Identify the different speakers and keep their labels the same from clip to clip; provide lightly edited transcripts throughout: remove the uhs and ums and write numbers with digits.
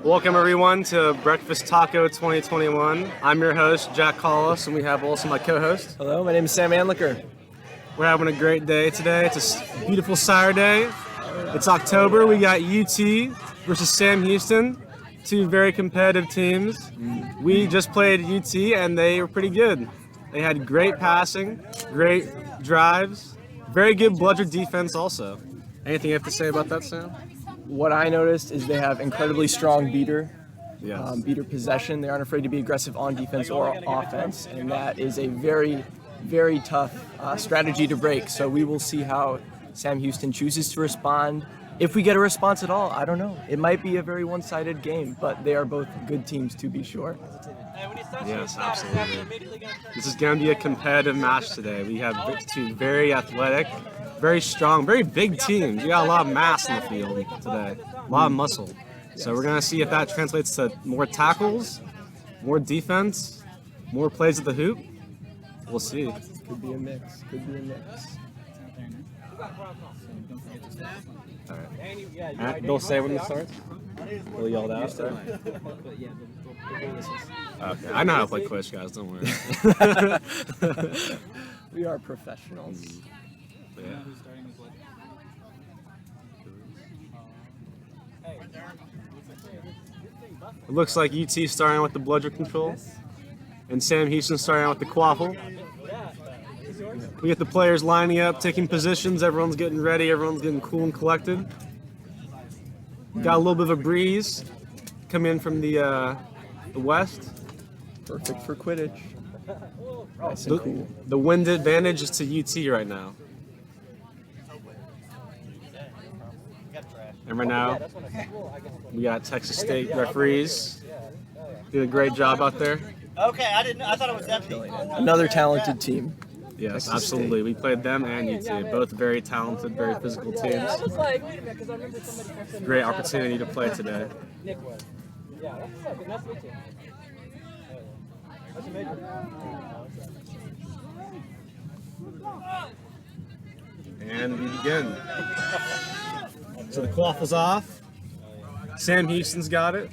Speaker 1: Welcome everyone to Breakfast Taco 2021. I'm your host, Jack Collis, and we have also my co-host.
Speaker 2: Hello, my name is Sam Anlicker.
Speaker 1: We're having a great day today. It's a beautiful Saturday. It's October. We got UT versus Sam Houston, two very competitive teams. We just played UT and they were pretty good. They had great passing, great drives, very good bludger defense also. Anything you have to say about that, Sam?
Speaker 2: What I noticed is they have incredibly strong beater possession. They aren't afraid to be aggressive on defense or offense, and that is a very, very tough strategy to break. So we will see how Sam Houston chooses to respond. If we get a response at all, I don't know. It might be a very one-sided game, but they are both good teams to be sure.
Speaker 1: Yes, absolutely. This is going to be a competitive match today. We have two very athletic, very strong, very big teams. We got a lot of mass in the field today, a lot of muscle. So we're going to see if that translates to more tackles, more defense, more plays at the hoop. We'll see.
Speaker 2: Could be a mix.
Speaker 1: All right. They'll say when it starts? We'll yell it out. Okay. I know how to play Quidditch, guys. Don't worry.
Speaker 2: We are professionals.
Speaker 1: Yeah. It looks like UT starting with the bludger control, and Sam Houston starting with the quaffle. We get the players lining up, taking positions. Everyone's getting ready. Everyone's getting cool and collected. Got a little bit of a breeze come in from the west.
Speaker 2: Perfect for Quidditch. Nice and cool.
Speaker 1: The wind advantage is to UT right now. And right now, we got Texas State referees doing a great job out there.
Speaker 3: Okay, I thought it was empty.
Speaker 2: Another talented team.
Speaker 1: Yes,
Speaker 2: Texas
Speaker 1: absolutely. We played them and UT, both very talented, very physical teams. Great opportunity to play today. And we begin. So the quaffle's off. Sam Houston's got it.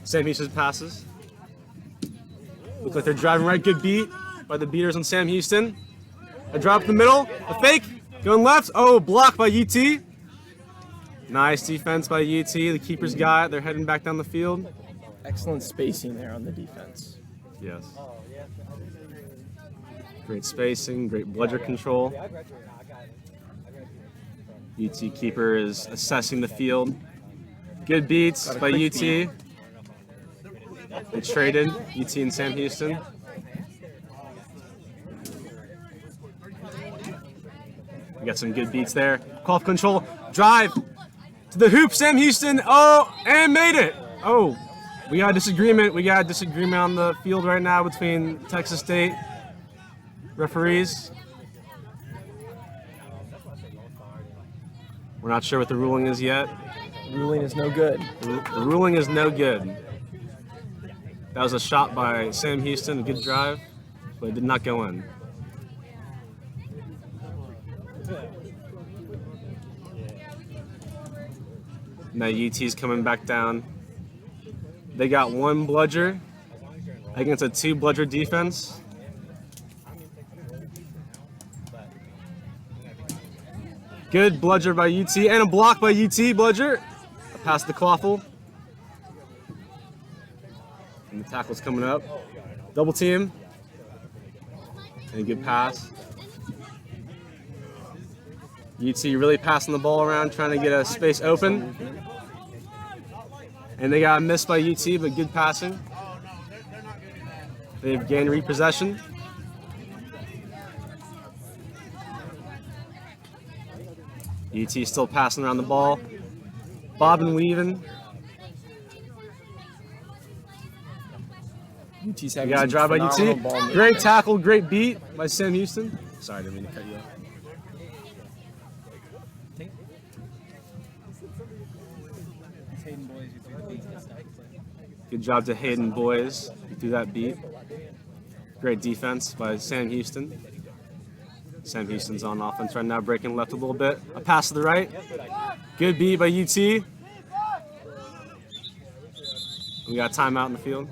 Speaker 1: Sam Houston passes. Looks like they're driving right. Good beat by the beaters on Sam Houston. A drop in the middle. A fake. Going left. Oh, blocked by UT. Nice defense by UT. The keeper's got it. They're heading back down the field.
Speaker 2: Excellent spacing there on the defense.
Speaker 1: Yes. Great spacing, great bludger control. UT keeper is assessing the field. Good beats by UT.
Speaker 2: Beat.
Speaker 1: They traded, UT and Sam Houston. We got some good beats there. Call for control, drive to the hoop, Sam Houston. Oh, and made it. Oh, we got a disagreement. We got a disagreement on the field right now between Texas State referees. We're not sure what the ruling is yet.
Speaker 2: Ruling is no good.
Speaker 1: The ruling is no good. That was a shot by Sam Houston, a good drive, but it did not go in. Now UT's coming back down. They got one bludger against a two bludger defense. Good bludger by UT and a block by UT bludger. Past the quaffle. And the tackle's coming up. Double team. And a good pass. UT really passing the ball around, trying to get a space open. And they got missed by UT, but good passing. They've gained repossession. UT still passing around the ball. Bob and weaving.
Speaker 2: UT's
Speaker 1: We
Speaker 2: having
Speaker 1: got a
Speaker 2: some
Speaker 1: drive by
Speaker 2: phenomenal ball
Speaker 1: UT. Great tackle, great beat by Sam Houston. Sorry, I didn't mean to cut you off. Good job to Hayden Boys. He threw that beat. Great defense by Sam Houston. Sam Houston's on offense right now, breaking left a little bit. A pass to the right. Good beat by UT. We got a timeout in the field.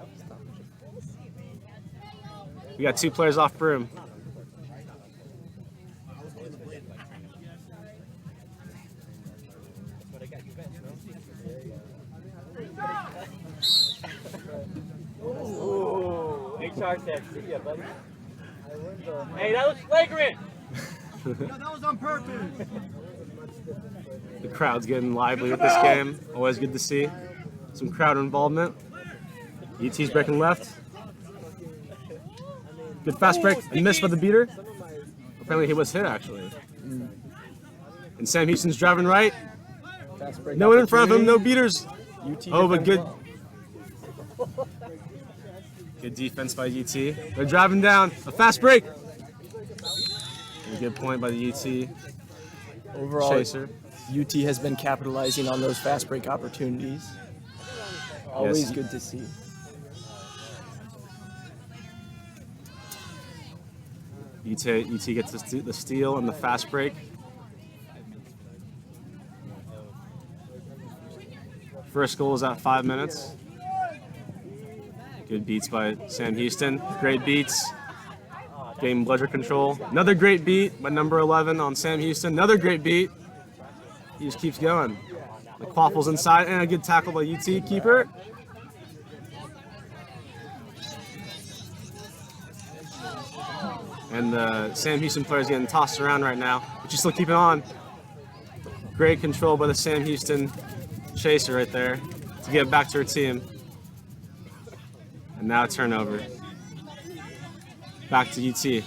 Speaker 1: We got 2 players off broom.
Speaker 3: HR said, see ya, buddy. Hey, that was flagrant.
Speaker 4: That was on purpose.
Speaker 1: The crowd's getting lively with this game. Always good to see. Some crowd involvement. UT's breaking left. Good fast break. And missed by the beater. Apparently he was hit, actually. And Sam Houston's driving right.
Speaker 2: Fast break
Speaker 1: No one in front of him, no beaters.
Speaker 2: UT
Speaker 1: Oh, but good.
Speaker 2: well.
Speaker 1: Good defense by UT. They're driving down. A fast break. And a good point by the UT
Speaker 2: Overall,
Speaker 1: chaser.
Speaker 2: UT has been capitalizing on those fast break opportunities. Always
Speaker 1: Yes.
Speaker 2: good to see.
Speaker 1: UT gets the steal and the fast break. First goal is at 5 minutes. Good beats by Sam Houston. Great beats. Game bludger control. Another great beat by number 11 on Sam Houston. Another great beat. He just keeps going. The quaffles inside and a good tackle by UT keeper. And the Sam Houston player is getting tossed around right now, but you still keep it on. Great control by the Sam Houston chaser right there to get back to her team. And now a turnover. Back to UT.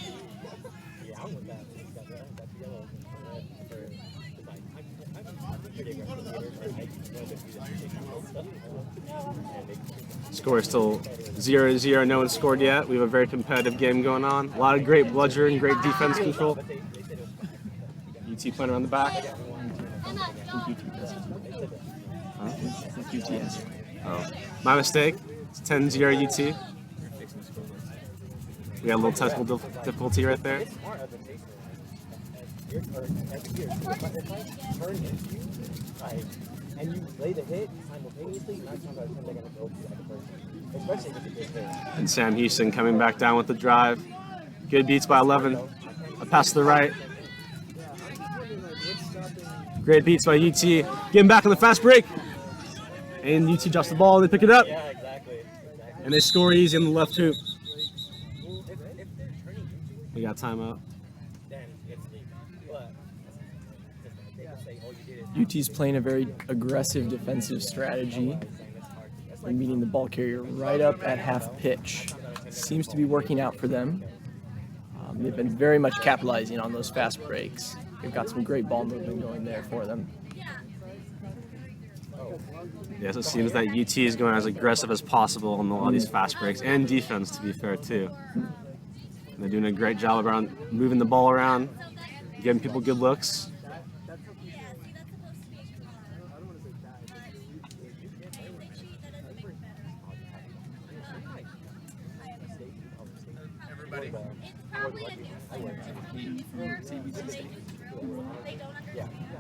Speaker 1: Score is still 0-0. No one scored yet. We have a very competitive game going on. A lot of great bludger and great defense control. UT playing around the back. Oh, my mistake. It's 10-0 UT. We got a little technical difficulty right there.
Speaker 5: And you lay the hit simultaneously, 9 times out of 10 they're going to go to that person, especially with the big hit.
Speaker 1: And Sam Houston coming back down with the drive. Good beats by 11. A pass to the right. Great beats by UT. Getting back on the fast break. And UT drops the ball, they pick it up.
Speaker 5: Yeah, exactly.
Speaker 1: And they score easy on the left hoop. We got timeout.
Speaker 5: Then it's legal. But they can say, oh, you did it.
Speaker 2: UT's playing a very aggressive defensive strategy. They're meeting the ball carrier right up at half pitch. Seems to be working out for them. They've been very much capitalizing on those fast breaks. They've got some great ball movement going there for them.
Speaker 1: Yes, it seems that UT is going as aggressive as possible on a lot of these fast breaks and defense, to be fair, too. And they're doing a great job around moving the ball around, giving people good looks.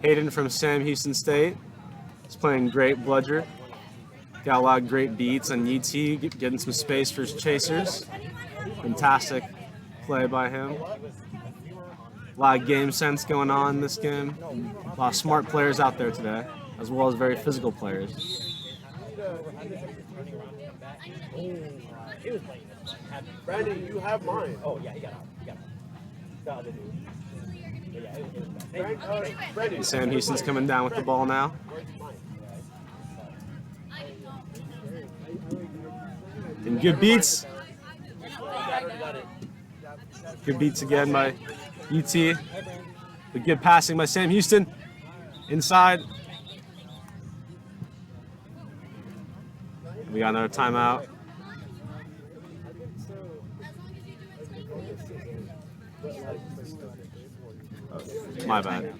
Speaker 1: Hayden from Sam Houston State is playing great bludger. Got a lot of great beats on UT, getting some space for his chasers. Fantastic play by him. A lot of game sense going on in this game. A lot of smart players out there today, as well as very physical players.
Speaker 4: Brandon, you have mine.
Speaker 5: Oh, yeah, he got out. He got out. The other dude. But yeah, it was bad.
Speaker 4: Brandon,
Speaker 1: And Sam Houston's coming down with the ball now. And good beats. Good beats again by UT. But good passing by Sam Houston. Inside. We got another timeout. My bad.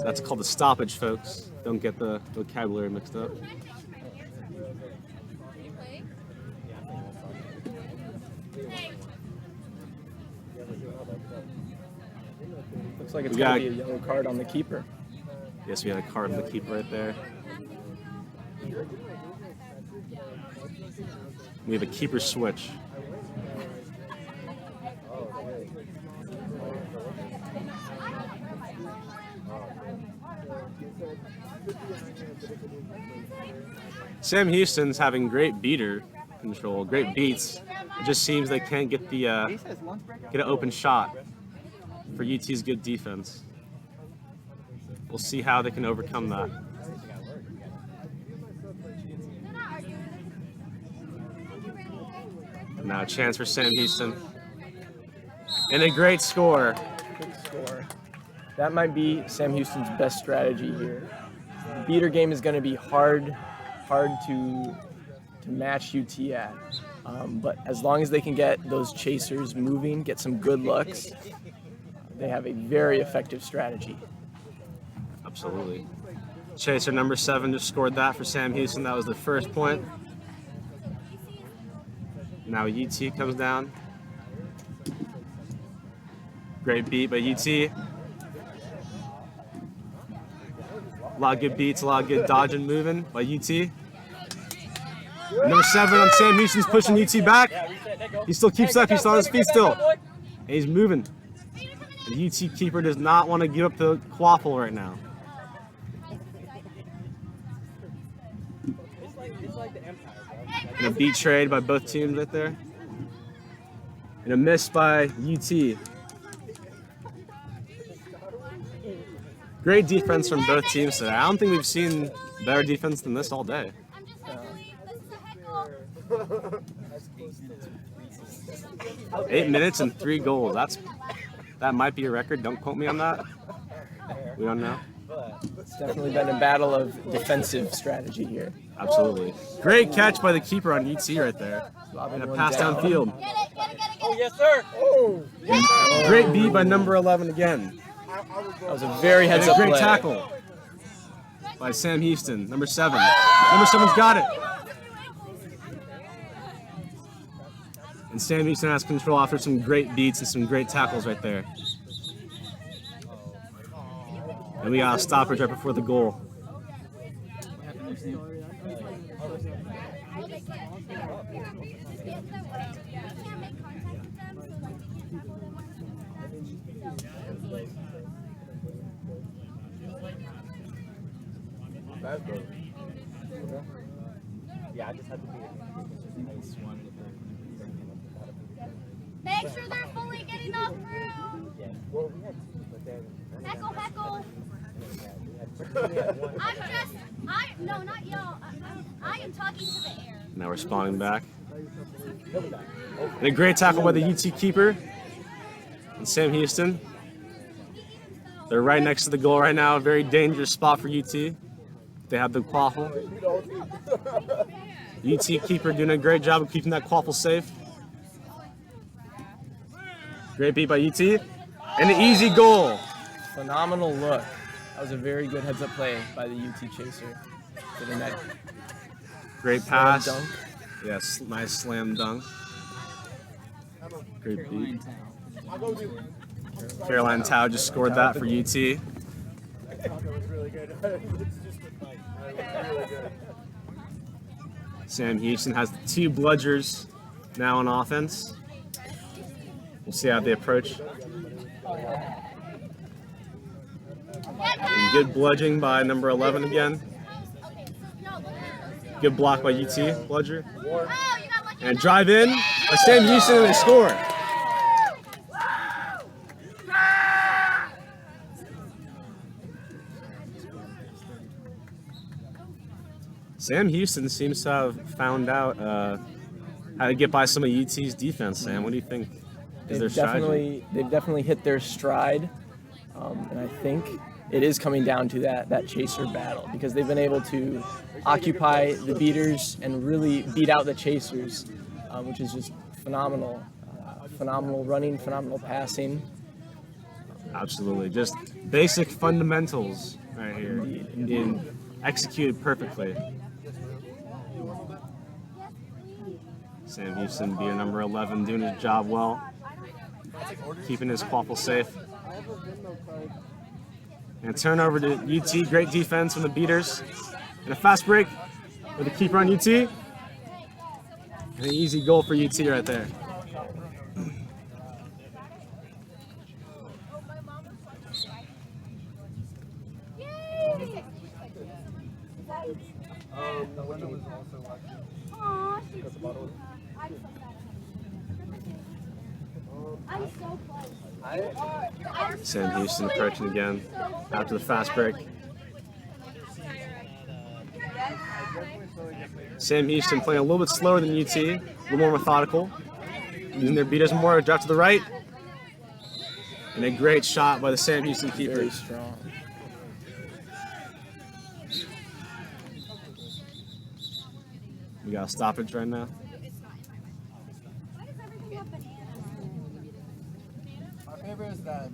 Speaker 1: That's called a stoppage, folks. Don't get the vocabulary mixed up.
Speaker 2: Looks like it's
Speaker 1: We
Speaker 2: going
Speaker 1: got-
Speaker 2: to be a yellow card on the keeper.
Speaker 1: Yes, we had a card on the keeper right there. We have a keeper switch. Sam Houston's having great beater control, great beats. It just seems they can't get the get an open shot for UT's good defense. We'll see how they can overcome that. Now a chance for Sam Houston. And a great score.
Speaker 2: Good score. That might be Sam Houston's best strategy here. The beater game is going to be hard to match UT at. But as long as they can get those chasers moving, get some good looks, they have a very effective strategy.
Speaker 1: Absolutely. Chaser number 7 just scored that for Sam Houston. That was the first point. Now UT comes down. Great beat by UT. A lot of good beats, a lot of good dodging, moving by UT. Number 7 on Sam Houston's pushing UT back. He still keeps up, he's on his feet still. And he's moving. The UT keeper does not want to give up the quaffle right now. And a beat trade by both teams right there. And a miss by UT. Great defense from both teams today. I don't think we've seen better defense than this all day.
Speaker 6: I'm just like, this is a heckle.
Speaker 1: 8 minutes and 3 goals. That might be a record. Don't quote me on that. We don't know.
Speaker 2: It's definitely been a battle of defensive strategy here.
Speaker 1: Absolutely. Great catch by the keeper on UT right there. And a pass downfield.
Speaker 6: Get it, get it, get it, get
Speaker 3: Oh,
Speaker 6: it.
Speaker 3: yes, sir.
Speaker 4: Oh,
Speaker 1: Great beat by number 11 again.
Speaker 2: That was a very
Speaker 1: And a
Speaker 2: heads-up
Speaker 1: great
Speaker 2: play.
Speaker 1: tackle by Sam Houston, number 7. Number 7's got it. And Sam Houston has control after some great beats and some great tackles right there. And we got a stoppage right before the goal.
Speaker 5: Yeah, I just had to be.
Speaker 6: Make sure they're fully getting off room.
Speaker 5: Yeah. Well, we had 2, but then.
Speaker 6: Heckle, heckle. No, not y'all. I am talking to the air.
Speaker 1: Now we're spawning back. And a great tackle by the UT keeper. And Sam Houston. They're right next to the goal right now. A very dangerous spot for UT. They have the quaffle. UT keeper doing a great job of keeping that quaffle safe. Great beat by UT. And an easy goal.
Speaker 2: Phenomenal look. That was a very good heads-up play by the UT chaser to the net.
Speaker 1: Great pass.
Speaker 2: Dunk.
Speaker 1: Yes, nice slam dunk. Great beat. Caroline Tao just scored that for UT.
Speaker 4: was really good. Really good.
Speaker 1: Sam Houston has 2 bludgers now on offense. We'll see how they approach. And good bludging by number 11 again. Good block by UT, bludger. And drive in by Sam Houston and they score. Sam Houston seems to have found out how to get by some of UT's defense. Sam, what do you think is their strategy?
Speaker 2: They've definitely hit their stride, and I think it is coming down to that chaser battle because they've been able to occupy the beaters and really beat out the chasers, which is just phenomenal. Phenomenal running, phenomenal passing.
Speaker 1: Absolutely, just basic fundamentals right here, being executed perfectly. Sam Houston being number 11, doing his job well, keeping his quaffle safe. And a turnover to UT. Great defense from the beaters. And a fast break with the keeper on UT. And an easy goal for UT right there. Sam Houston approaching again after the fast break. Sam Houston playing a little bit slower than UT, a little more methodical, using their beaters more, drop to the right. And a great shot by the Sam Houston keeper.
Speaker 2: Very strong.
Speaker 1: We got a stoppage right now.
Speaker 4: My favorite is that.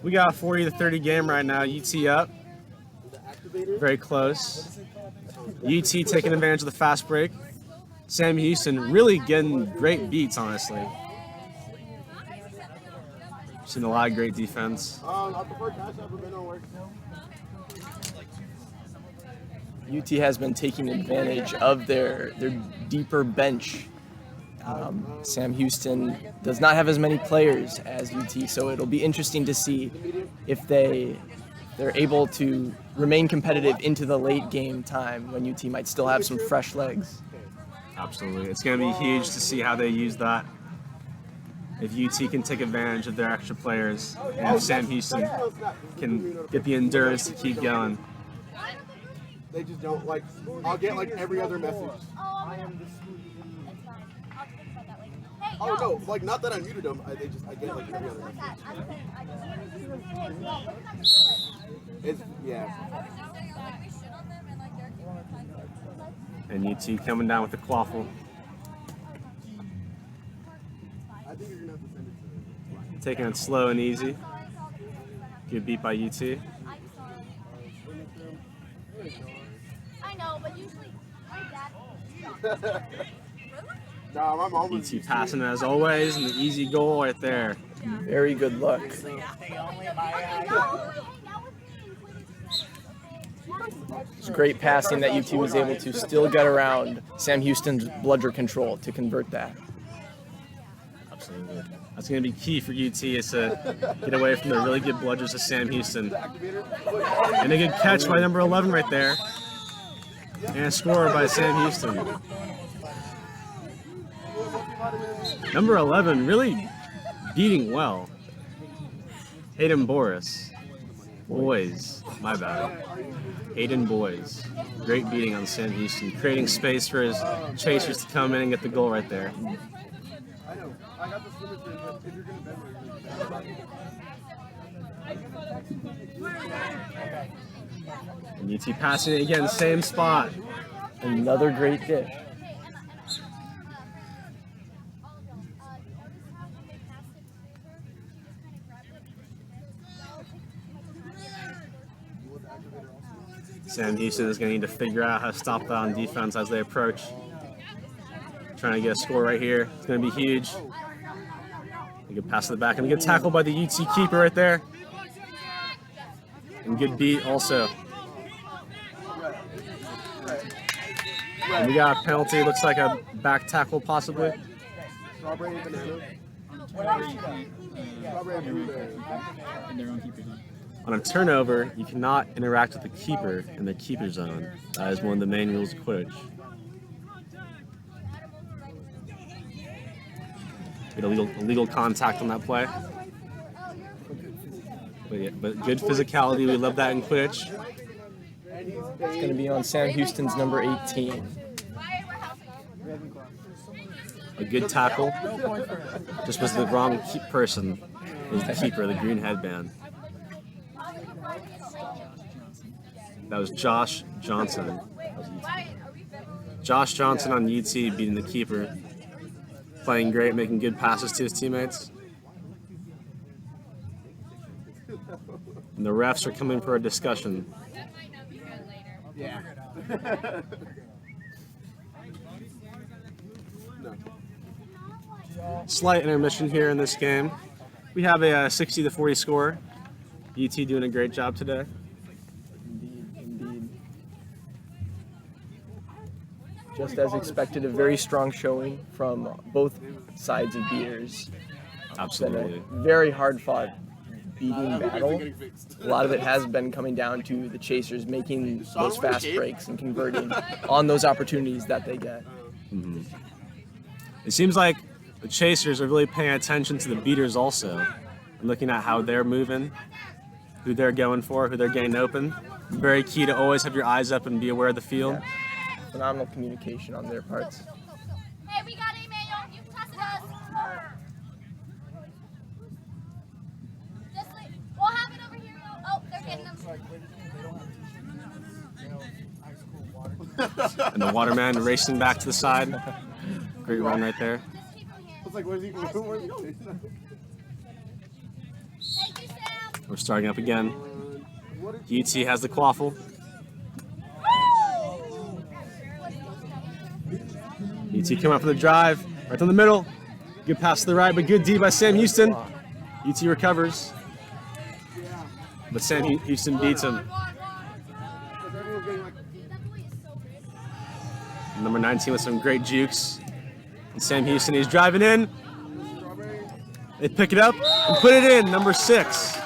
Speaker 1: We got a 40-30 game right now. UT up. Very close. UT taking advantage of the fast break. Sam Houston really getting great beats, honestly. Seen a lot of great defense.
Speaker 2: UT has been taking advantage of their deeper bench. Sam Houston does not have as many players as UT, so it'll be interesting to see if they're able to remain competitive into the late game time when UT might still have some fresh legs.
Speaker 1: Absolutely. It's going to be huge to see how they use that. If UT can take advantage of their extra players, and if Sam Houston can get the endurance to keep going.
Speaker 7: They just don't like. I'll get like every other message. Oh no, like not that I muted them. I get like every other message. It's yeah.
Speaker 1: And UT coming down with the quaffle.
Speaker 7: I think you're gonna have to send it to
Speaker 1: Taking it slow and easy. Good beat by UT.
Speaker 6: I know, but usually
Speaker 7: Nah, my mom was
Speaker 1: UT passing as always, and the easy goal right there.
Speaker 2: Very good luck. It's great passing that UT was able to still get around Sam Houston's bludger control to convert that.
Speaker 1: Absolutely. That's going to be key for UT is to get away from the really good bludgers of Sam Houston. And a good catch by number 11 right there. And a score by Sam Houston. Number 11 really beating well. Hayden Boris. Boys. My bad. Hayden Boys. Great beating on Sam Houston. Creating space for his chasers to come in and get the goal right there.
Speaker 7: I know. I got the slimmers in, but if you're gonna bend it,
Speaker 1: And UT passing it again, same spot.
Speaker 2: Another great dish.
Speaker 1: Sam Houston is going to need to figure out how to stop that on defense as they approach. Trying to get a score right here. It's going to be huge. A good pass to the back and a good tackle by the UT keeper right there. And good beat also. And we got a penalty. Looks like a back tackle possibly.
Speaker 7: strawberry and banana. Strawberry and blueberry.
Speaker 1: On a turnover, you cannot interact with the keeper in the keeper zone. That is one of the main rules of Quidditch. Get illegal contact on that play. But good physicality, we love that in Quidditch.
Speaker 2: It's going to be on Sam Houston's number 18.
Speaker 1: A good tackle. Just was the wrong person. It was the keeper, the green headband. That was Josh Johnson. Josh Johnson on UT beating the keeper. Playing great, making good passes to his teammates. And the refs are coming for a discussion.
Speaker 7: Yeah.
Speaker 1: slight intermission here in this game. We have a 60-40 score. UT doing a great job today.
Speaker 2: Indeed. Just as expected, a very strong showing from both sides of beaters.
Speaker 1: Absolutely.
Speaker 2: Been a very hard-fought beating battle. A lot of it has been coming down to the chasers making those fast breaks and converting on those opportunities that they get.
Speaker 1: Mm-hmm. It seems like the chasers are really paying attention to the beaters also, and looking at how they're moving, who they're going for, who they're getting open. Very key to always have your eyes up and be aware of the field.
Speaker 2: Yeah. Phenomenal communication on their parts.
Speaker 6: Hey, we got Emmanuel. You toss it us. Just leave. We'll have it over here. Oh, they're getting them.
Speaker 1: And the waterman racing back to the side. Great run right there.
Speaker 6: Just keep them here.
Speaker 7: I was like, where's he going?
Speaker 6: Thank you, Sam.
Speaker 1: We're starting up again. UT has the quaffle. UT coming out for the drive, right down the middle. Good pass to the right, but good D by Sam Houston. UT recovers, but Sam Houston beats him. Number 19 with some great jukes. And Sam Houston, he's driving in. They pick it up and put it in. Number 6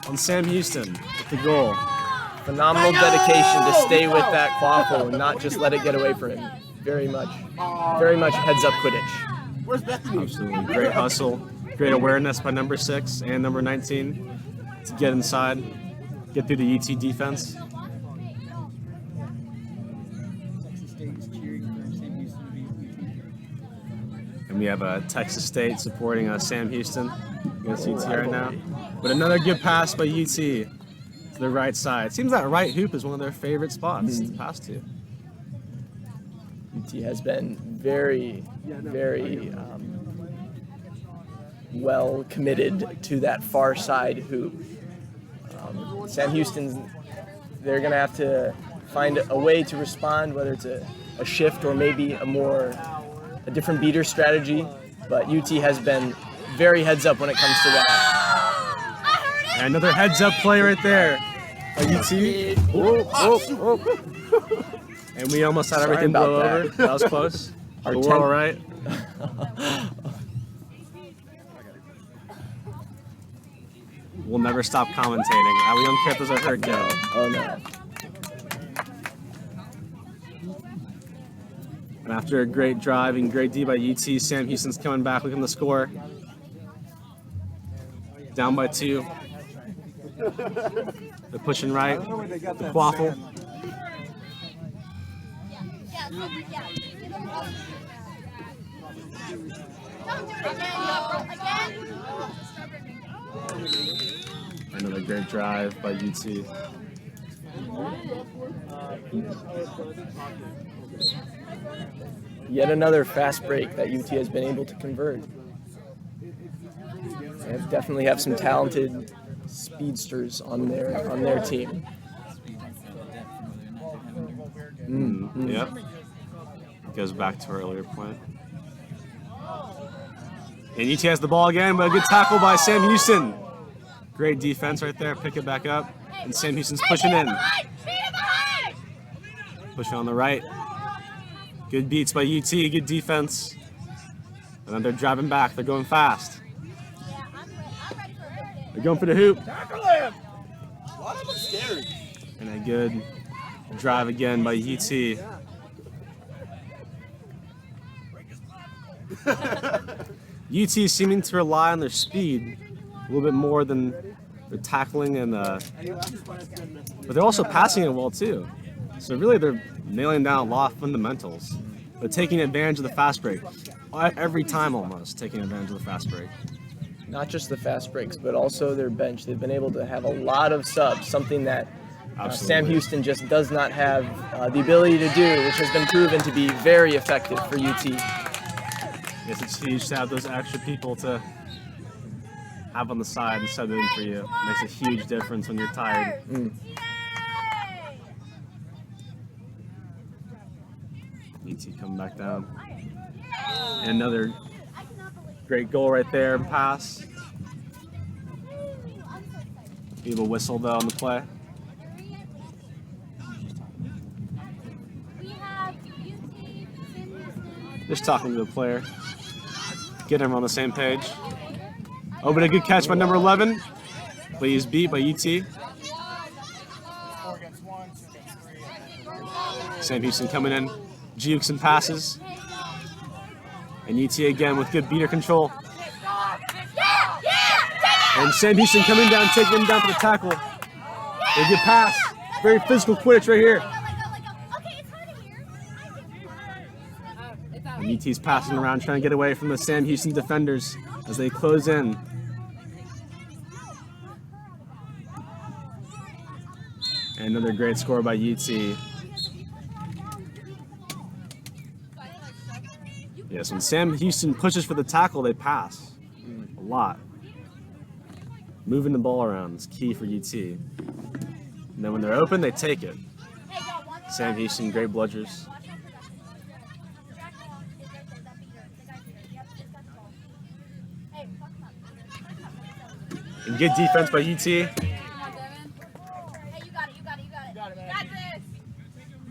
Speaker 1: on Sam Houston with the goal.
Speaker 2: Phenomenal dedication to stay with that quaffle and not just let it get away from him. Very much heads up Quidditch.
Speaker 7: Where's Bethany?
Speaker 1: Absolutely. Great hustle, great awareness by number 6 and number 19 to get inside, get through the UT defense. And we have Texas State supporting Sam Houston against UT right now. But another good pass by UT to the right side. Seems that right hoop is one of their favorite spots to pass to.
Speaker 2: UT has been very well committed to that far side hoop. Sam Houston's, they're going to have to find a way to respond, whether it's a shift or maybe a different beater strategy, but UT has been very heads up when it comes to that.
Speaker 1: And another heads up play right there by UT. And we almost had everything blow over. That was close. But we're all right. We'll never stop commentating. We don't care if those are hurt yet.
Speaker 2: Oh no.
Speaker 1: And after a great drive and great D by UT, Sam Houston's coming back looking to score. Down by 2. They're pushing right. The quaffle.
Speaker 6: Don't do it again.
Speaker 1: Another great drive by UT.
Speaker 2: Yet another fast break that UT has been able to convert. They definitely have some talented speedsters on their team.
Speaker 1: Yep. Goes back to our earlier point. And UT has the ball again, but a good tackle by Sam Houston. Great defense right there. Pick it back up. And Sam Houston's pushing in. Pushing on the right. Good beats by UT. Good defense. And then they're driving back. They're going fast. They're going for the hoop.
Speaker 7: Tackle him! Why am I scared?
Speaker 1: And a good drive again by UT. UT seeming to rely on their speed a little bit more than their tackling and but they're also passing it well too. So really they're nailing down a lot of fundamentals, but taking advantage of the fast break. Every time almost taking advantage of the fast break.
Speaker 2: Not just the fast breaks, but also their bench. They've been able to have a lot of subs, something that Sam Houston just does not have the ability to do, which has been proven to be very effective for UT.
Speaker 1: Yes, it's huge to have those extra people to have on the side and sub in for you. It makes a huge difference when you're tired. UT coming back down. And another Great goal right there and pass. We have a whistle though on the play.
Speaker 6: We have UT,
Speaker 1: Just talking to the player. Get him on the same page. Oh, but a good catch by number 11. But he's beat by UT.
Speaker 4: 4 against 1, 2 against 3.
Speaker 1: Sam Houston coming in, jukes and passes. And UT again with good beater control. And Sam Houston coming down, taking him down for the tackle. A good pass. Very physical Quidditch right here. And UT's passing around, trying to get away from the Sam Houston defenders as they close in. And another great score by UT. Yes, when Sam Houston pushes for the tackle, they pass a lot. Moving the ball around is key for UT. And then when they're open, they take it. Sam Houston, great bludgers. And good defense by UT.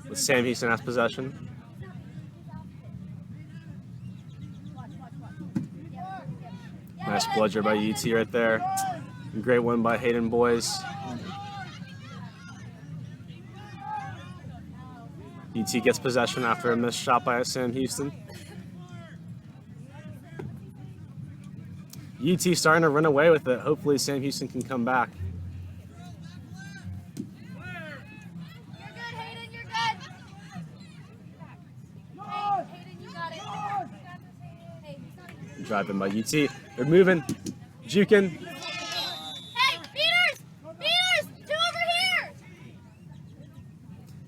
Speaker 1: With Sam Houston has possession. Nice bludger by UT right there. Great one by Hayden Boys. UT gets possession after a missed shot by Sam Houston. UT starting to run away with it. Hopefully Sam Houston can come back. Driving by UT. They're moving, juking.
Speaker 6: Hey, beaters! Beaters! 2 over here!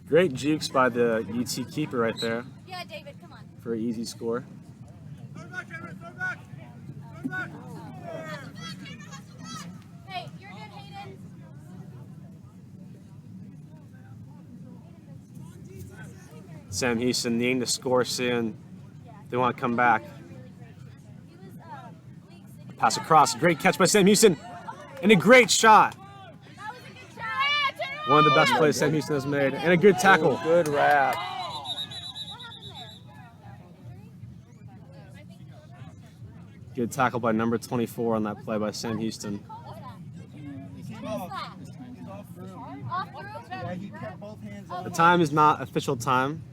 Speaker 1: Great jukes by the UT keeper right there
Speaker 6: Yeah, David, come on.
Speaker 1: for an easy score.
Speaker 6: Hey, you're good, Hayden.
Speaker 1: Sam Houston needing to score soon. They want to come back. Pass across. Great catch by Sam Houston. And a great shot.
Speaker 6: That was a good shot.
Speaker 1: One of the best plays Sam Houston has made. And a good tackle.
Speaker 2: Good wrap.
Speaker 1: Good tackle by number 24 on that play by Sam Houston.
Speaker 6: Off through?
Speaker 4: Yeah, he kept both hands up.
Speaker 1: The time is not official time.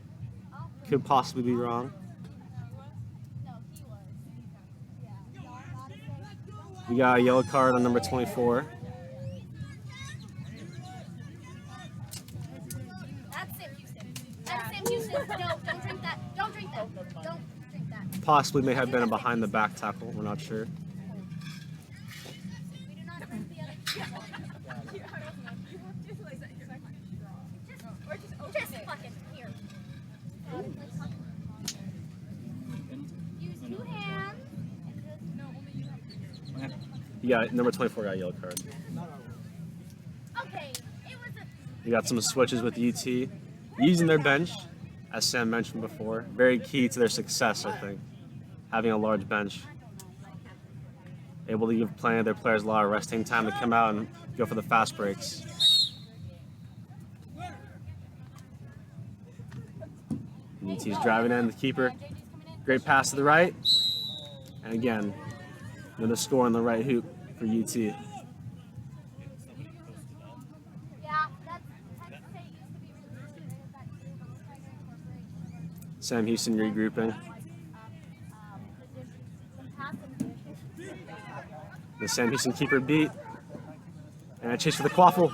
Speaker 1: Could possibly be wrong. We got a yellow card on number 24.
Speaker 6: That's Sam Houston. That's Sam Houston. No, don't drink that. Don't drink that. Don't drink that.
Speaker 1: Possibly may have been a behind the back tackle. We're not sure.
Speaker 6: We do not drink the other. Just fucking here. Use 2 hands.
Speaker 1: You got number 24 got a yellow card.
Speaker 6: Okay, it was a.
Speaker 1: We got some switches with UT using their bench, as Sam mentioned before. Very key to their success, I think. Having a large bench. Able to give plenty of their players a lot of resting time to come out and go for the fast breaks. And UT's driving in, the keeper. Great pass to the right. And again, another score on the right hoop for UT.
Speaker 6: Yeah, that's Texas State used to be really good at that too, but we're trying to incorporate
Speaker 1: Sam Houston regrouping. The Sam Houston keeper beat. And a chase for the quaffle.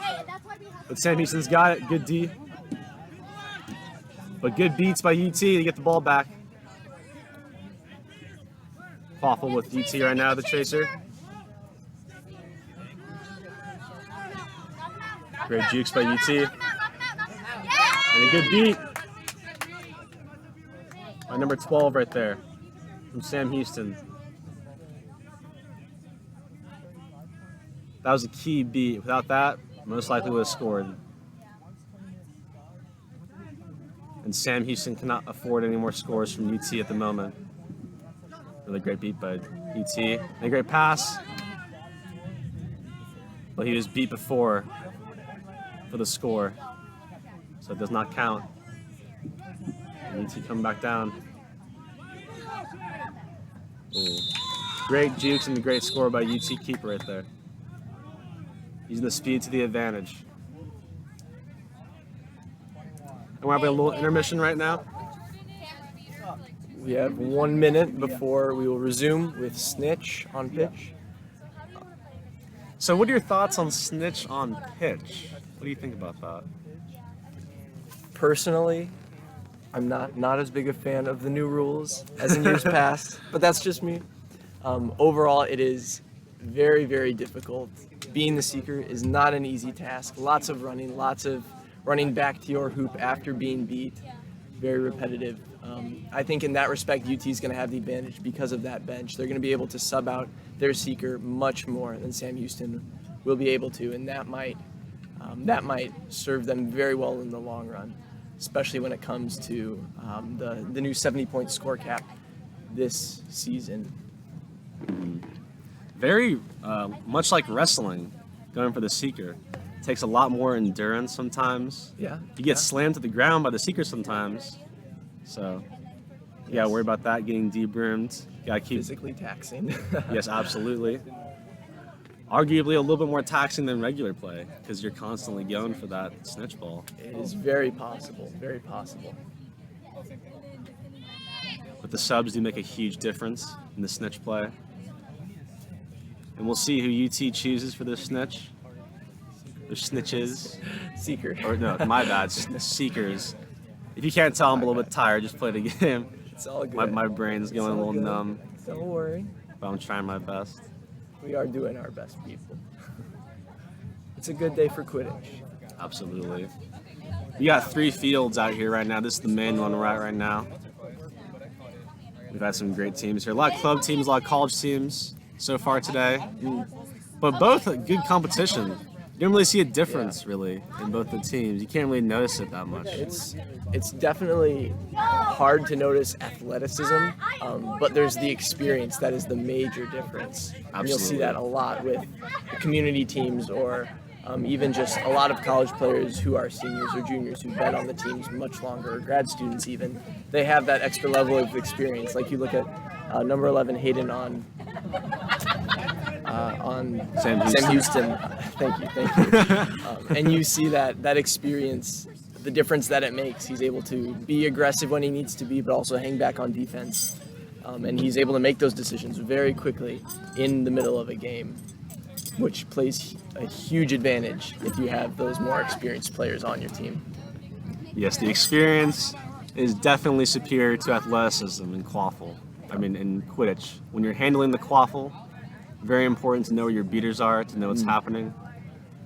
Speaker 1: But Sam Houston's got it. Good D. But good beats by UT to get the ball back. Quaffle with UT right now, the chaser. Great jukes by UT. And a good beat by number 12 right there from Sam Houston. That was a key beat. Without that, most likely would have scored. And Sam Houston cannot afford any more scores from UT at the moment. Another great beat by UT. A great pass. But he was beat before for the score. So it does not count. And UT coming back down. Ooh. Great jukes and a great score by UT keeper right there. Using the speed to the advantage. And we're having a little intermission right now.
Speaker 2: We have 1 minute before we will resume with Snitch on pitch.
Speaker 1: So what are your thoughts on snitch on pitch? What do you think about that?
Speaker 2: Personally, I'm not as big a fan of the new rules as in years past, but that's just me. Overall, it is very, very difficult. Being the seeker is not an easy task. Lots of running back to your hoop after being beat. Very repetitive. I think in that respect, UT is going to have the advantage because of that bench. They're going to be able to sub out their seeker much more than Sam Houston will be able to, and that might serve them very well in the long run, especially when it comes to the new 70-point score cap this season.
Speaker 1: Very much like wrestling, going for the seeker. It takes a lot more endurance sometimes.
Speaker 2: Yeah.
Speaker 1: You get slammed to the ground by the seeker sometimes. So you gotta worry about that, getting debroomed. You gotta keep
Speaker 2: Physically taxing.
Speaker 1: Yes, absolutely. Arguably a little bit more taxing than regular play because you're constantly going for that snitch ball.
Speaker 2: It is very possible, very possible.
Speaker 1: But the subs do make a huge difference in the snitch play. And we'll see who UT chooses for their snitch. Their snitches.
Speaker 2: Seeker.
Speaker 1: Or no, my bad, seekers. If you can't tell, I'm a little bit tired. Just play the game.
Speaker 2: It's all good.
Speaker 1: My brain's going a little
Speaker 2: good.
Speaker 1: numb,
Speaker 2: Don't worry.
Speaker 1: but I'm trying my best.
Speaker 2: We are doing our best, people. It's a good day for Quidditch.
Speaker 1: Absolutely. We got 3 fields out here right now. This is the main one we're at right now. We've had some great teams here. A lot of club teams, a lot of college teams so far today. But both a good competition. You don't really see a difference, really, in both the teams. You can't really notice it that much.
Speaker 2: It's definitely hard to notice athleticism, but there's the experience that is the major difference. And you'll see that a lot with the community teams or even just a lot of college players who are seniors or juniors who've been on the teams much longer, or grad students even. They have that extra level of experience. Like you look at number 11 Hayden on
Speaker 1: Sam
Speaker 2: Houston. Thank you. And you see that experience, the difference that it makes. He's able to be aggressive when he needs to be, but also hang back on defense. And he's able to make those decisions very quickly in the middle of a game, which plays a huge advantage if you have those more experienced players on your team.
Speaker 1: Yes, the experience is definitely superior to athleticism in quaffle. In Quidditch. When you're handling the quaffle, very important to know where your beaters are, to know what's happening.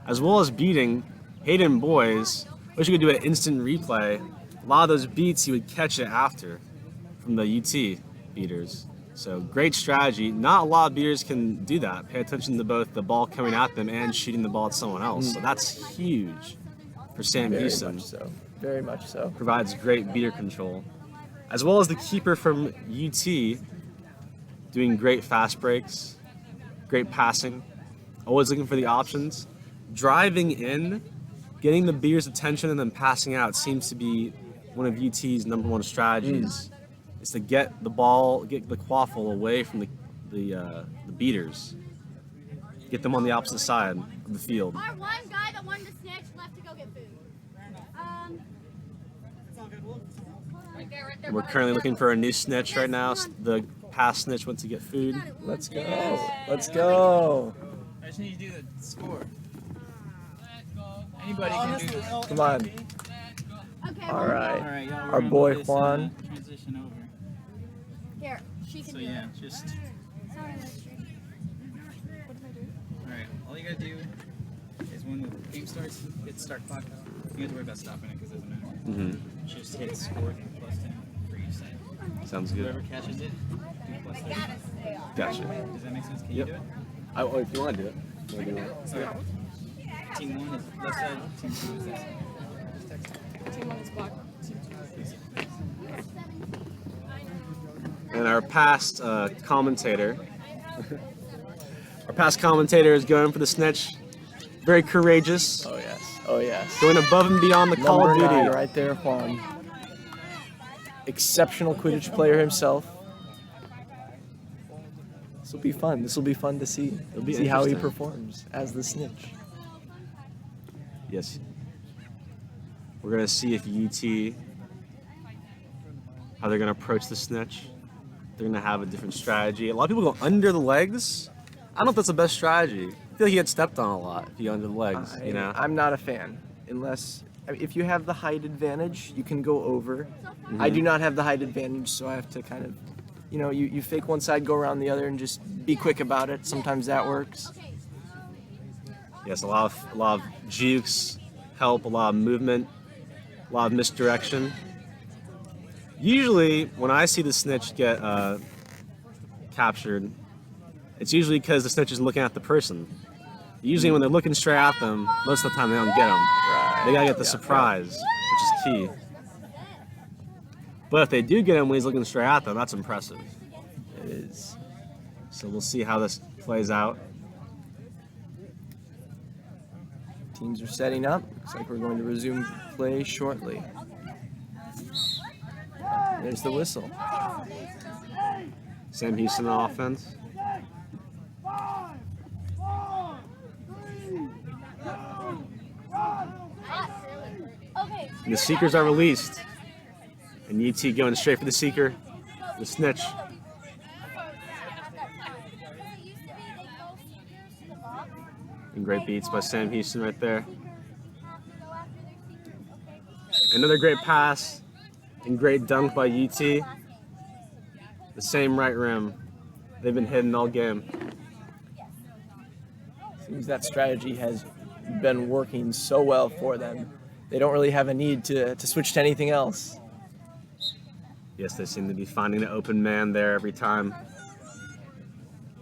Speaker 1: As well as beating, Hayden boys, wish you could do an instant replay. A lot of those beats you would catch it after from the UT beaters. So great strategy. Not a lot of beaters can do that. Pay attention to both the ball coming at them and shooting the ball at someone else. So that's huge for Sam Houston.
Speaker 2: Very much so.
Speaker 1: Provides great beater control. As well as the keeper from UT doing great fast breaks, great passing, always looking for the options. Driving in, getting the beater's attention and then passing out seems to be one of UT's number 1 strategies. Is to get the ball, get the quaffle away from the beaters. Get them on the opposite side of the field.
Speaker 6: Our one guy that wanted to snitch left to go get food.
Speaker 1: And we're currently looking for a new snitch right now. The past snitch went to get food.
Speaker 2: Let's go. Let's go.
Speaker 8: I just need to do the score. Anybody can do this.
Speaker 2: Come on.
Speaker 6: Okay.
Speaker 2: All right.
Speaker 8: All right, y'all.
Speaker 2: Our boy Juan.
Speaker 8: Transition over.
Speaker 6: Here, she can
Speaker 8: So
Speaker 6: do
Speaker 8: yeah,
Speaker 6: it.
Speaker 8: just
Speaker 6: Sorry.
Speaker 8: all right. All you gotta do is when the game starts, hit start clock. You don't have to worry about stopping it because it doesn't matter. Just hit score plus 10 for each side.
Speaker 1: Sounds good.
Speaker 8: Whoever catches it, do plus 10.
Speaker 1: Gotcha.
Speaker 8: Does that make sense? Can you do it?
Speaker 1: If you want to do it.
Speaker 8: Okay. Team 1 is left side. Team 2 is that side. Team 1 is block. Team 2 is this side.
Speaker 1: And our past commentator Our past commentator is going for the snitch. Very courageous.
Speaker 2: Oh yes. Oh yes.
Speaker 1: Going above and beyond the Call of
Speaker 2: Number
Speaker 1: Duty.
Speaker 2: 9 right there, Juan. Exceptional Quidditch player himself. This will be fun. This will be fun to see.
Speaker 1: be
Speaker 2: See how he
Speaker 1: interesting.
Speaker 2: performs as the snitch.
Speaker 1: Yes. We're going to see if UT, how they're going to approach the snitch. They're going to have a different strategy. A lot of people go under the legs. I don't know if that's the best strategy. I feel like he gets stepped on a lot if you go under the legs, you know?
Speaker 2: I'm not a fan. Unless, if you have the height advantage, you can go over. I do not have the height advantage, so I have to kind of, you fake one side, go around the other, and just be quick about it. Sometimes that works.
Speaker 1: Yes, a lot of jukes help, a lot of movement, a lot of misdirection. Usually, when I see the snitch get captured, it's usually because the snitch is looking at the person. Usually when they're looking straight at them, most of the time they don't get them.
Speaker 2: Right.
Speaker 1: They gotta get the surprise, which is key. But if they do get him when he's looking straight at them, that's impressive.
Speaker 2: It is.
Speaker 1: So we'll see how this plays out.
Speaker 2: Teams are setting up. Looks like we're going to resume play shortly. There's the whistle.
Speaker 1: Sam Houston on offense.
Speaker 6: Okay.
Speaker 1: And the Seekers are released. And UT going straight for the Seeker. The snitch. And great beats by Sam Houston right there. Another great pass. And great dunk by UT. The same right rim. They've been hitting all game.
Speaker 2: Seems that strategy has been working so well for them. They don't really have a need to switch to anything else.
Speaker 1: Yes, they seem to be finding the open man there every time.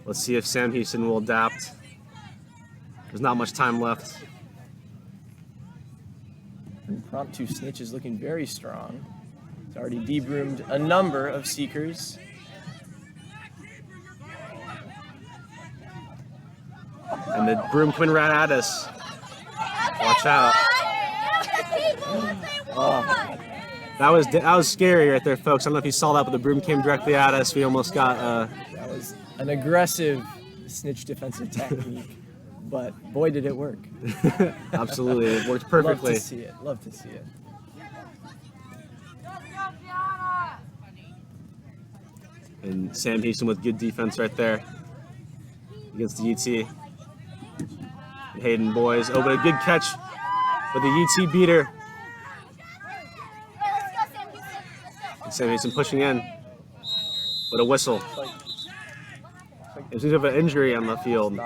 Speaker 1: Let's see if Sam Houston will adapt. There's not much time left.
Speaker 2: Impromptu snitch is looking very strong. He's already debroomed a number of Seekers.
Speaker 1: And the broom coming right at us. Watch out.
Speaker 2: Oh,
Speaker 1: That was scary right there, folks. I don't know if you saw that, but the broom came directly at us. We almost got
Speaker 2: that was an aggressive snitch defensive technique, but boy did it work.
Speaker 1: absolutely. It worked perfectly.
Speaker 2: Love to see it. Love to see it.
Speaker 1: And Sam Houston with good defense right there against the UT. And Hayden boys. Oh, but a good catch with the UT beater. And Sam Houston pushing in with a whistle. It seems to have an injury on the field.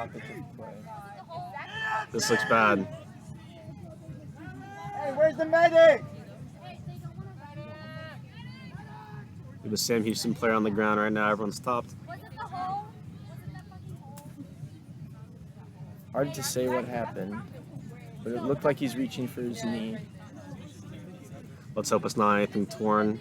Speaker 1: This looks bad.
Speaker 4: Hey, where's the medic?
Speaker 1: We have a Sam Houston player on the ground right now. Everyone's stopped.
Speaker 2: Hard to say what happened, but it looked like he's reaching for his knee.
Speaker 1: Let's hope it's not anything torn.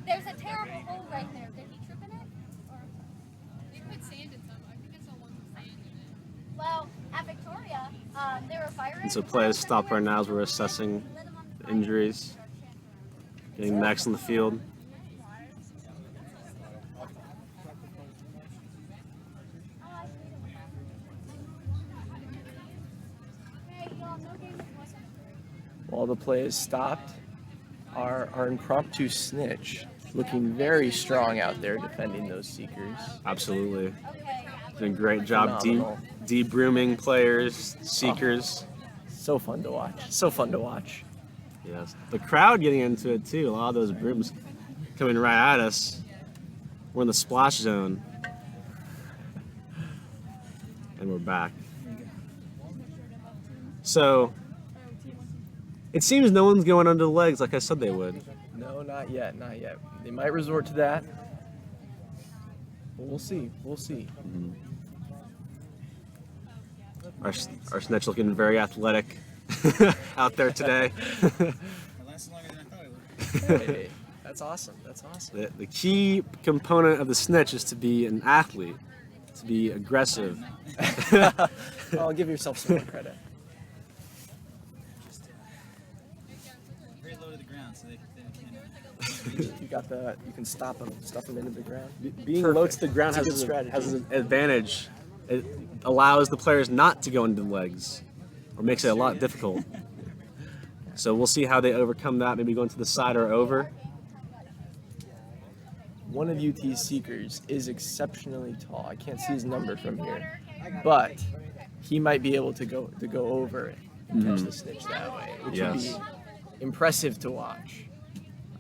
Speaker 6: There's a terrible hole right there. Did he trip in it? Or?
Speaker 9: They put sand in some. I think I saw one with sand in it.
Speaker 6: Well, at Victoria, they were firing.
Speaker 1: And so play is stopped right now as we're assessing the injuries. Getting Max on the field.
Speaker 2: While the play is stopped, our impromptu snitch looking very strong out there defending those Seekers.
Speaker 1: Absolutely. Doing a great job
Speaker 2: Phenomenal.
Speaker 1: de-brooming players, Seekers.
Speaker 2: So fun to watch. So fun to watch.
Speaker 1: Yes. The crowd getting into it too. A lot of those brooms coming right at us. We're in the splash zone. And we're back. So, it seems no one's going under the legs like I said they would.
Speaker 2: No, not yet, not yet. They might resort to that. But we'll see, we'll see.
Speaker 1: Our snitch looking very athletic out there today.
Speaker 8: It lasted longer than I thought it
Speaker 2: Hey, that's awesome. That's awesome.
Speaker 1: The key component of the snitch is to be an athlete, to be aggressive.
Speaker 2: I'll give yourself some more credit.
Speaker 8: Very low to the ground, so they can't.
Speaker 2: You can stop them, stuff them into the ground.
Speaker 1: Being low to the ground
Speaker 2: That's a
Speaker 1: has,
Speaker 2: good strategy.
Speaker 1: has an advantage. It allows the players not to go into the legs, or makes it a lot difficult. So we'll see how they overcome that. Maybe going to the side or over.
Speaker 2: One of UT's seekers is exceptionally tall. I can't see his number from here, but he might be able to go over it and catch the snitch that way, which would be impressive to watch.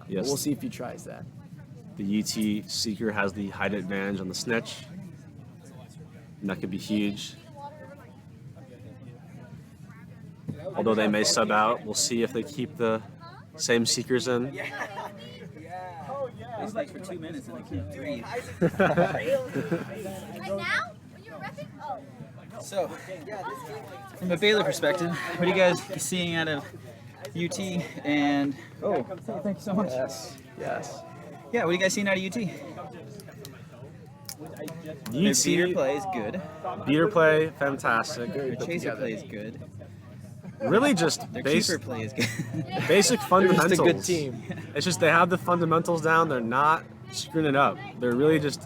Speaker 1: Yes.
Speaker 2: We'll see if he tries that.
Speaker 1: The UT seeker has the height advantage on the snitch, and that could be huge. Although they may sub out, we'll see if they keep the same seekers in.
Speaker 8: They snitch for 2 minutes and they can't breathe.
Speaker 6: Right now? When you're repping? Oh.
Speaker 8: So, from a Baylor perspective, what are you guys seeing out of UT? And thank you so much.
Speaker 2: Yes. Yes.
Speaker 8: Yeah, what are you guys seeing out of UT? Their beater play is good.
Speaker 1: Beater play, fantastic.
Speaker 8: Their chaser play is good.
Speaker 1: Really just
Speaker 8: Their
Speaker 1: basic,
Speaker 8: keeper play is good.
Speaker 1: basic
Speaker 2: They're
Speaker 1: fundamentals.
Speaker 2: just a good team.
Speaker 1: It's just they have the fundamentals down. They're not screwing it up. They're really just,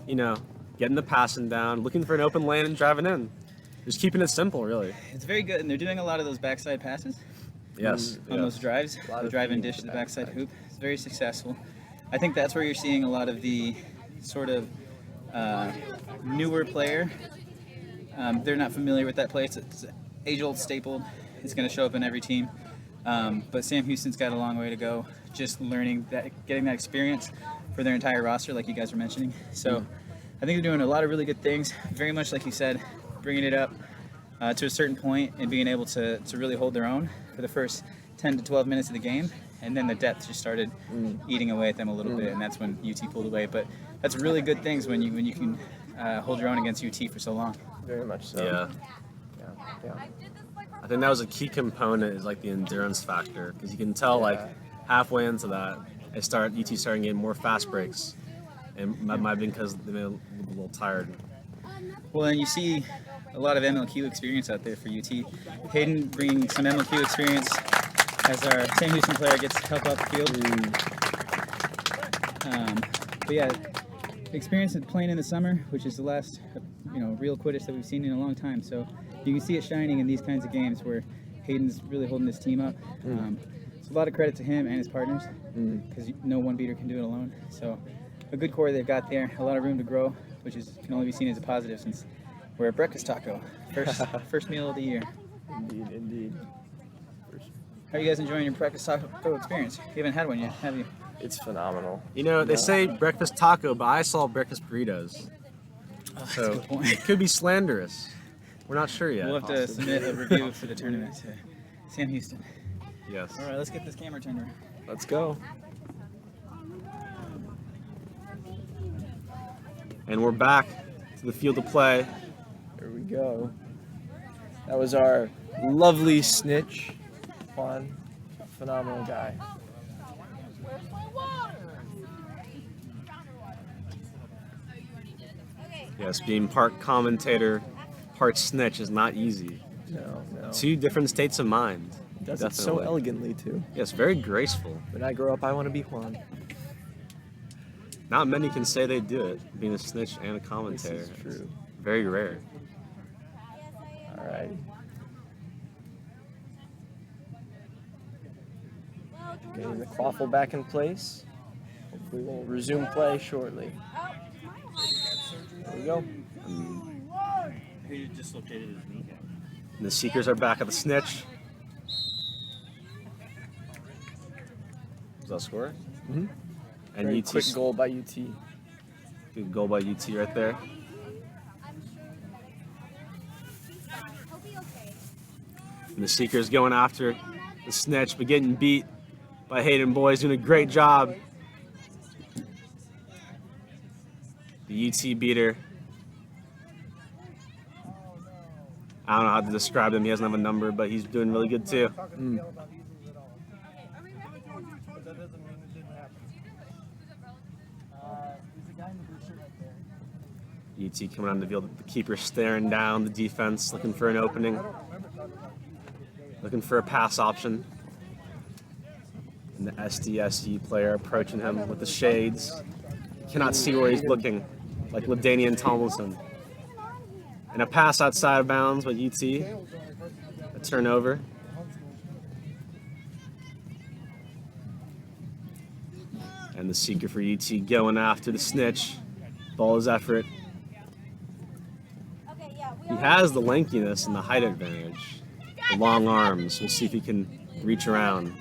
Speaker 1: getting the passing down, looking for an open lane and driving in. Just keeping it simple, really.
Speaker 8: It's very good, and they're doing a lot of those backside passes
Speaker 1: Yes.
Speaker 8: on those drives.
Speaker 2: lot
Speaker 8: The
Speaker 2: of
Speaker 8: drive-in
Speaker 2: feeding
Speaker 8: dish
Speaker 2: to
Speaker 8: to
Speaker 2: the
Speaker 8: the backside
Speaker 2: backside.
Speaker 8: hoop. It's very successful. I think that's where you're seeing a lot of the sort of newer player. They're not familiar with that play. It's an age-old staple. It's going to show up in every team. But Sam Houston's got a long way to go, just learning that, getting that experience for their entire roster, like you guys were mentioning. So I think they're doing a lot of really good things. Very much like you said, bringing it up to a certain point and being able to really hold their own for the first 10 to 12 minutes of the game. And then the depth just started eating away at them a little bit, and that's when UT pulled away. But that's really good things when you can hold your own against UT for so long.
Speaker 2: Very much so.
Speaker 1: Yeah.
Speaker 2: Yeah.
Speaker 1: I think that was a key component is like the endurance factor because you can tell like halfway into that UT starting getting more fast breaks, and that might have been because they were a little tired.
Speaker 8: Well, and you see a lot of MLQ experience out there for UT. Hayden bringing some MLQ experience as our Sam Houston player gets help up the field. But yeah, experience in playing in the summer, which is the last real Quidditch that we've seen in a long time. So you can see it shining in these kinds of games where Hayden's really holding his team up. So a lot of credit to him and his partners because no one beater can do it alone. So a good core they've got there, a lot of room to grow, which can only be seen as a positive since we're at breakfast taco, first meal of the year.
Speaker 2: Indeed.
Speaker 8: How are you guys enjoying your breakfast taco experience? You haven't had one yet, have you?
Speaker 2: It's phenomenal.
Speaker 1: They say breakfast taco, but I saw breakfast burritos. So
Speaker 8: good point.
Speaker 1: it could be slanderous. We're not sure yet.
Speaker 8: We'll have to submit a review for the tournament to Sam Houston.
Speaker 1: Yes.
Speaker 8: All right, let's get this camera turned around.
Speaker 2: Let's go.
Speaker 1: And we're back to the field of play.
Speaker 2: Here we go. That was our lovely snitch, Juan. Phenomenal guy.
Speaker 1: Yes, being part commentator, part snitch is not easy.
Speaker 2: No.
Speaker 1: Two different states of mind.
Speaker 2: Does it so
Speaker 1: Definitely.
Speaker 2: elegantly too.
Speaker 1: Yes, very graceful.
Speaker 2: When I grow up, I want to be Juan.
Speaker 1: Not many can say they do it, being a snitch and a
Speaker 2: This
Speaker 1: commentator.
Speaker 2: is true.
Speaker 1: Very rare.
Speaker 2: All right. Getting the quaffle back in place. Hopefully we'll resume play shortly. There we go.
Speaker 5: He dislocated his kneecap.
Speaker 1: And the Seekers are back at the snitch. Was that a score?
Speaker 2: Mm-hmm.
Speaker 1: And
Speaker 2: Very
Speaker 1: UT,
Speaker 2: quick goal by UT.
Speaker 1: good goal by UT right there.
Speaker 6: I'm sure that he'll be okay.
Speaker 1: And the Seekers going after the snitch, but getting beat by Hayden boys, doing a great job. The UT beater. I don't know how to describe him. He doesn't have a number, but he's doing really good too.
Speaker 7: But that doesn't
Speaker 1: UT coming on the field, the keeper staring down the defense, looking for an opening, looking for a pass option. And the SDSU player approaching him with the shades. Cannot see where he's looking, like LaDainian Tomlinson. And a pass outside of bounds by UT. A turnover. And the seeker for UT going after the snitch. Ball is effort. He has the lankiness and the height advantage. The long arms. We'll see if he can reach around.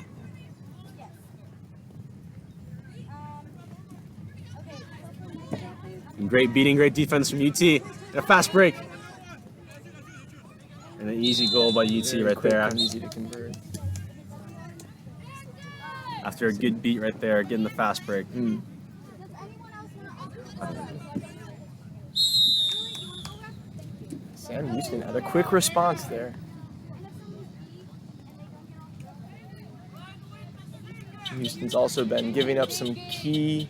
Speaker 1: And great beating, great defense from UT. And a fast break. And an easy goal by UT
Speaker 2: Very
Speaker 1: right
Speaker 2: quick
Speaker 1: there.
Speaker 2: and easy to convert.
Speaker 1: After a good beat right there, getting the fast break.
Speaker 2: Sam Houston had a quick response there. Houston's also been giving up some key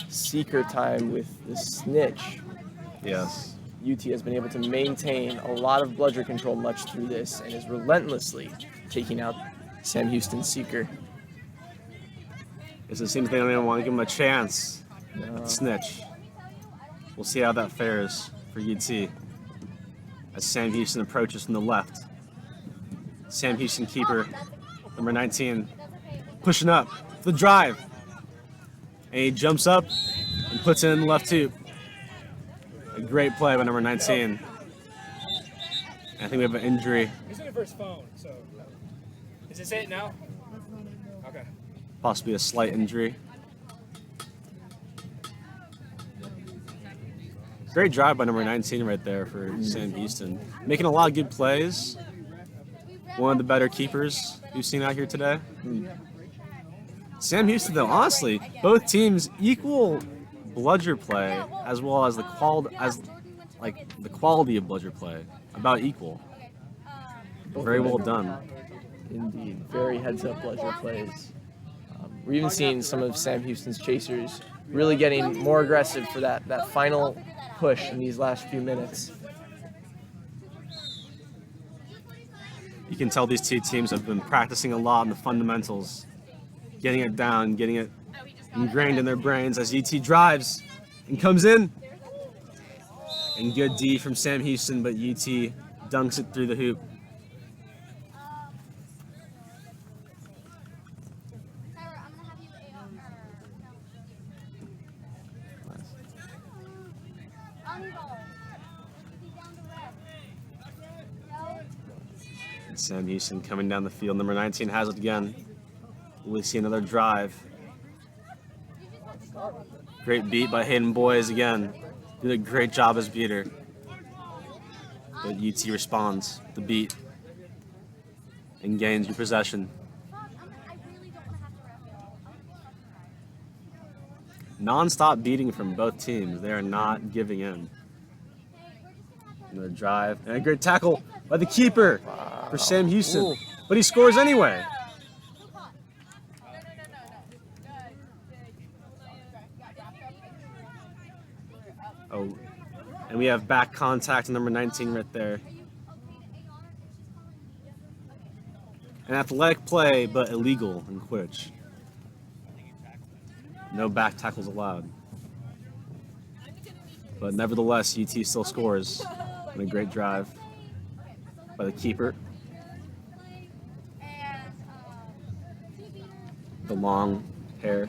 Speaker 2: seeker time with the snitch.
Speaker 1: Yes.
Speaker 2: UT has been able to maintain a lot of bludger control much through this and is relentlessly taking out Sam Houston's seeker.
Speaker 1: It seems they don't even want to give him a chance.
Speaker 2: No.
Speaker 1: Snitch. We'll see how that fares for UT. As Sam Houston approaches from the left. Sam Houston keeper, number 19, pushing up for the drive. And he jumps up and puts it in the left tube. A great play by number 19. And I think we have an injury.
Speaker 3: He's looking for his phone, so. Is this it now? Okay.
Speaker 1: Possibly a slight injury. Great drive by number 19 right there for Sam Houston. Making a lot of good plays. One of the better keepers we've seen out here today. Sam Houston, though, honestly, both teams equal bludger play as well as the quality of bludger play, about equal. Very well done.
Speaker 2: Indeed, very heads-up bludger plays. We're even seeing some of Sam Houston's chasers really getting more aggressive for that final push in these last few minutes.
Speaker 1: You can tell these two teams have been practicing a lot in the fundamentals, getting it down, getting it ingrained in their brains as UT drives and comes in. And good D from Sam Houston, but UT dunks it through the hoop. And Sam Houston coming down the field. Number 19 has it again. We see another drive. Great beat by Hayden Boys again. Did a great job as beater. But UT responds. The beat. And gains your possession. Non-stop beating from both teams. They are not giving in. Another drive. And a great tackle by the keeper for Sam Houston.
Speaker 2: Ooh.
Speaker 1: But he scores anyway. Oh, and we have back contact on number 19 right there. An athletic play, but illegal in Quidditch. No back tackles allowed. But nevertheless, UT still scores. And a great drive by the keeper. The long hair.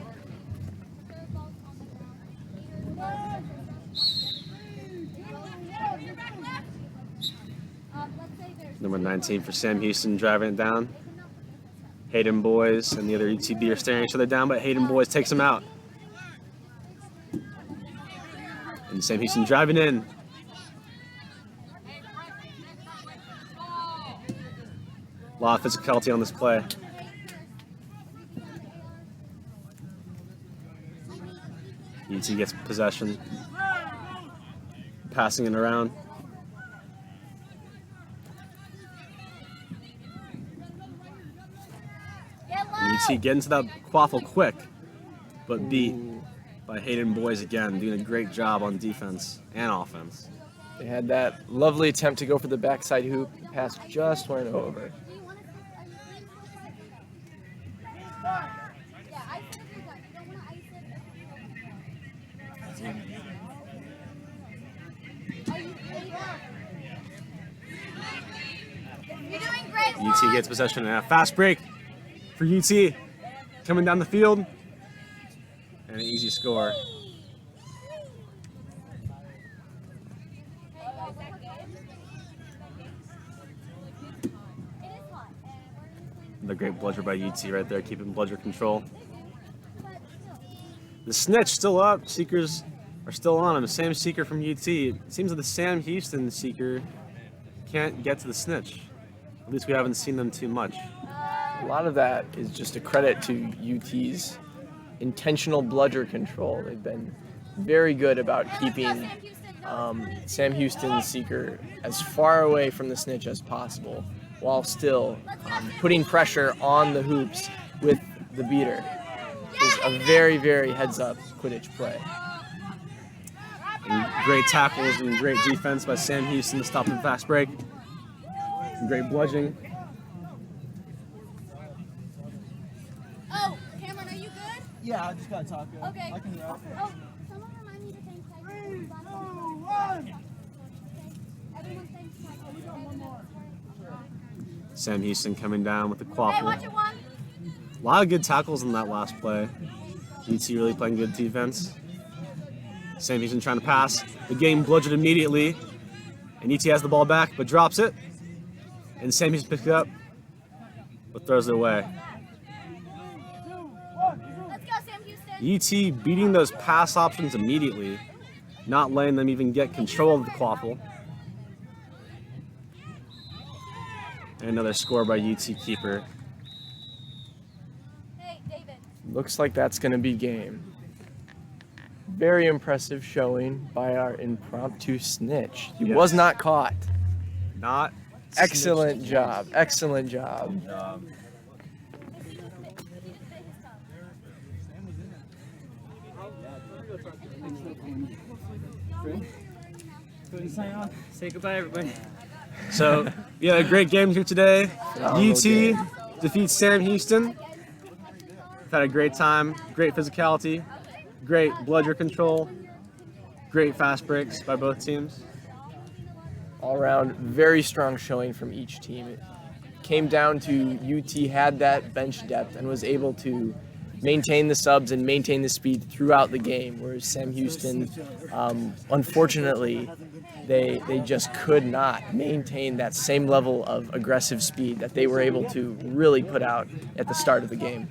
Speaker 1: Number 19 for Sam Houston driving it down. Hayden Boys and the other UTB are staring each other down, but Hayden Boys takes him out. And Sam Houston driving in. A lot of physicality on this play. UT gets possession. Passing it around. UT get into that quaffle quick, but beat by Hayden Boys again, doing a great job on defense and offense.
Speaker 2: They had that lovely attempt to go for the backside hoop. Pass just went over.
Speaker 6: Do you want to are you playing for yeah, ice it if you're done. You don't want to ice it if you're Are you You're doing great.
Speaker 1: UT gets possession and a fast break for UT. Coming down the field. And an easy score. The great bludger by UT right there, keeping bludger control. The snitch still up. Seekers are still on him. Same seeker from UT. It seems that the Sam Houston seeker can't get to the snitch. At least we haven't seen them too much.
Speaker 2: A lot of that is just a credit to UT's intentional bludger control. They've been very good about keeping Sam Houston's seeker as far away from the snitch as possible, while still putting pressure on the hoops with the beater. It's a very, very heads-up Quidditch play.
Speaker 1: And great tackles and great defense by Sam Houston to stop the fast break. And great bludging.
Speaker 6: Oh, Cameron, are you good?
Speaker 4: Yeah, I just got to talk.
Speaker 6: Okay.
Speaker 4: I can rap.
Speaker 6: Oh, someone remind me to thank Tyson.
Speaker 4: 3, 2, 1.
Speaker 6: Everyone thanks Tyson. We got one more.
Speaker 1: Sam Houston coming down with the
Speaker 6: Hey,
Speaker 1: quaffle.
Speaker 6: watch it one.
Speaker 1: A lot of good tackles in that last play. UT really playing good defense. Sam Houston trying to pass. The game bludgered immediately. And UT has the ball back, but drops it. And Sam Houston picks it up, but throws it away.
Speaker 6: Let's go, Sam Houston.
Speaker 1: UT beating those pass options immediately, not letting them even get control of the quaffle. And another score by UT keeper.
Speaker 6: Hey, David.
Speaker 2: Looks like that's going to be game. Very impressive showing by our impromptu snitch. He was not caught.
Speaker 1: Not
Speaker 2: Excellent job. Excellent job.
Speaker 3: Sign off. Say goodbye, everybody.
Speaker 1: So, yeah, a great game here today.
Speaker 2: Phenomenal
Speaker 1: UT
Speaker 2: game.
Speaker 1: defeats Sam Houston. We've had a great time, great physicality, great bludger control, great fast breaks by both teams.
Speaker 2: All around, very strong showing from each team. It came down to UT had that bench depth and was able to maintain the subs and maintain the speed throughout the game, whereas Sam Houston, unfortunately, they just could not maintain that same level of aggressive speed that they were able to really put out at the start of the game.